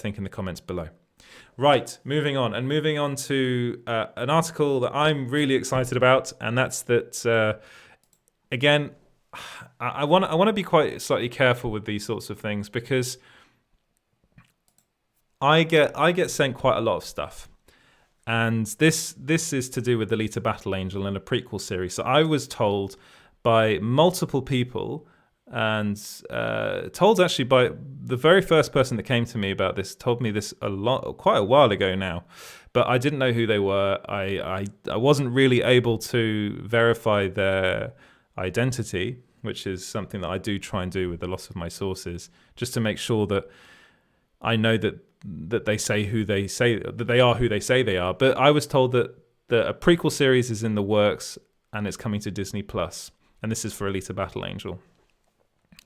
think in the comments below. Right, moving on to an article that I'm really excited about, and that's that. Again, I want to be quite slightly careful with these sorts of things because I get sent quite a lot of stuff, and this is to do with Alita Battle Angel and a prequel series. So I was told by multiple people, and told actually by the very first person that came to me about this, told me this quite a while ago now, but I didn't know who they were. I wasn't really able to verify their identity, which is something that I do try and do with a lot of my sources, just to make sure that I know that they say who they say, that they are who they say they are. But I was told that a prequel series is in the works and it's coming to Disney Plus, and this is for Alita Battle Angel.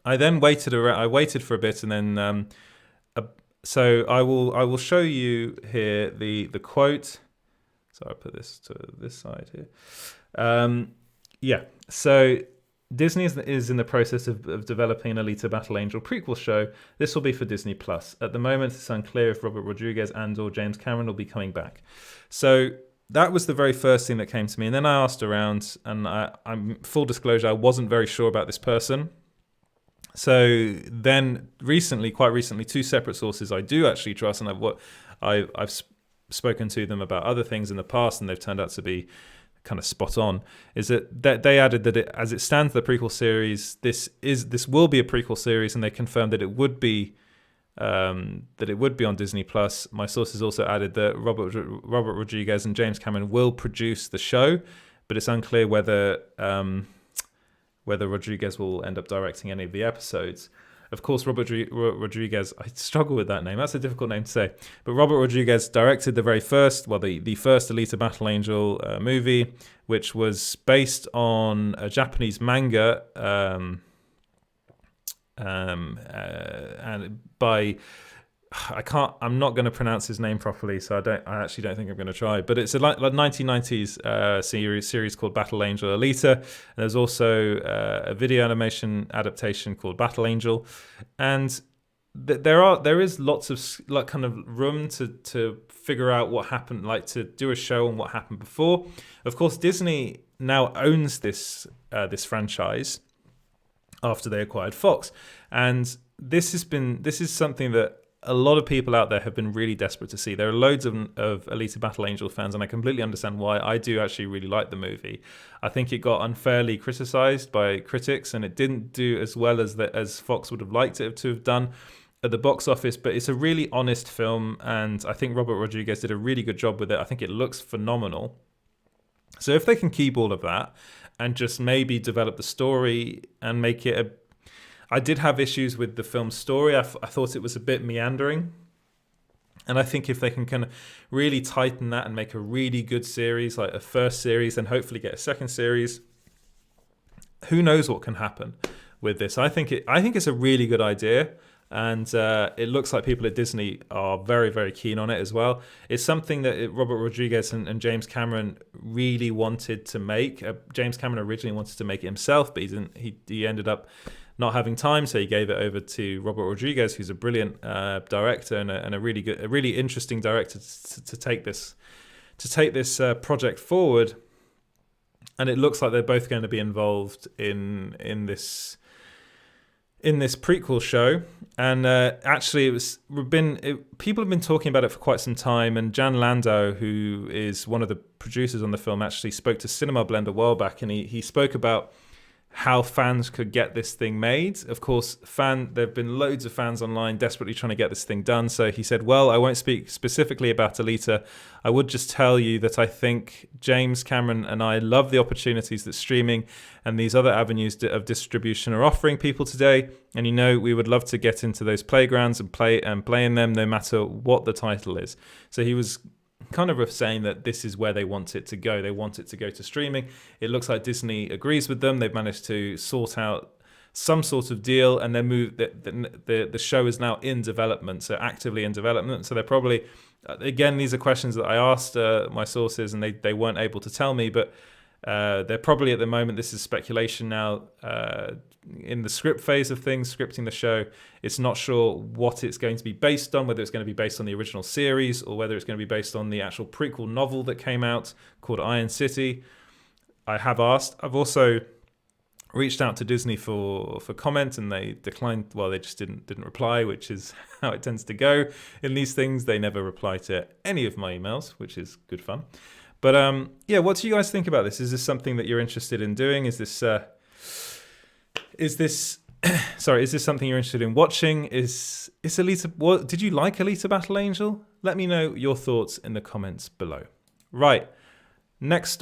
I then waited for a bit, and then so I will show you here the quote. So I put this to this side here. So Disney is in the process of developing an Alita Battle Angel prequel show. This will be for Disney Plus. At the moment, it's unclear if Robert Rodriguez and/or James Cameron will be coming back. So that was the very first thing that came to me, and then I asked around, and I'm full disclosure, I wasn't very sure about this person. So then quite recently, two separate sources I do actually trust, and I've spoken to them about other things in the past, and they've turned out to be kind of spot on, is that they added that as it stands, the prequel series, this will be a prequel series, and they confirmed that it would be on Disney Plus. My sources also added that Robert Rodriguez and James Cameron will produce the show, but it's unclear whether Rodriguez will end up directing any of the episodes. Of course, Robert Rodriguez, I struggle with that name. That's a difficult name to say. But Robert Rodriguez directed the first Alita Battle Angel movie, which was based on a Japanese manga and by... I'm not going to pronounce his name properly, so I actually don't think I'm going to try. But it's a 1990s series called Battle Angel Alita. And there's also a video animation adaptation called Battle Angel, and there is lots of kind of room to figure out what happened, like to do a show on what happened before. Of course, Disney now owns this franchise after they acquired Fox, and this is something that a lot of people out there have been really desperate to see. There are loads of Alita Battle Angel fans, and I completely understand why. I do actually really like the movie. I think it got unfairly criticized by critics, and it didn't do as well as Fox would have liked it to have done at the box office, but it's a really honest film, and I think Robert Rodriguez did a really good job with it. I think it looks phenomenal. So if they can keep all of that and just maybe develop the story and make it I did have issues with the film's story. I thought it was a bit meandering. And I think if they can kind of really tighten that and make a really good series, like a first series, and hopefully get a second series, who knows what can happen with this. I think it's a really good idea. And it looks like people at Disney are very, very keen on it as well. It's something that Robert Rodriguez and James Cameron really wanted to make. James Cameron originally wanted to make it himself, but he ended up not having time, so he gave it over to Robert Rodriguez, who's a brilliant director and a really interesting director to take this project forward. And it looks like they're both going to be involved in this prequel show. And actually, people have been talking about it for quite some time. And Jan Landau, who is one of the producers on the film, actually spoke to Cinema Blend a while back, and he spoke about how fans could get this thing made. Of course, there have been loads of fans online desperately trying to get this thing done. So he said, well, I won't speak specifically about Alita. I would just tell you that I think James Cameron and I love the opportunities that streaming and these other avenues of distribution are offering people today. And, we would love to get into those playgrounds and play in them no matter what the title is. So he was kind of saying that this is where they want it to go. They want it to go to streaming. It looks like Disney agrees with them. They've managed to sort out some sort of deal, and the show is now in development, so actively in development. So they're probably, again, these are questions that I asked my sources, and they weren't able to tell me, but They're probably at the moment, this is speculation now, in the script phase of things, scripting the show. It's not sure what it's going to be based on, whether it's going to be based on the original series or whether it's going to be based on the actual prequel novel that came out called Iron City. I have asked. I've also reached out to Disney for comment, and they declined. Well, they just didn't reply, which is how it tends to go in these things. They never reply to any of my emails, which is good fun. But yeah, what do you guys think about this? Is this something that you're interested in doing? Is this sorry, is this something you're interested in watching? Is Alita? Did you like Alita Battle Angel? Let me know your thoughts in the comments below. Right, next story.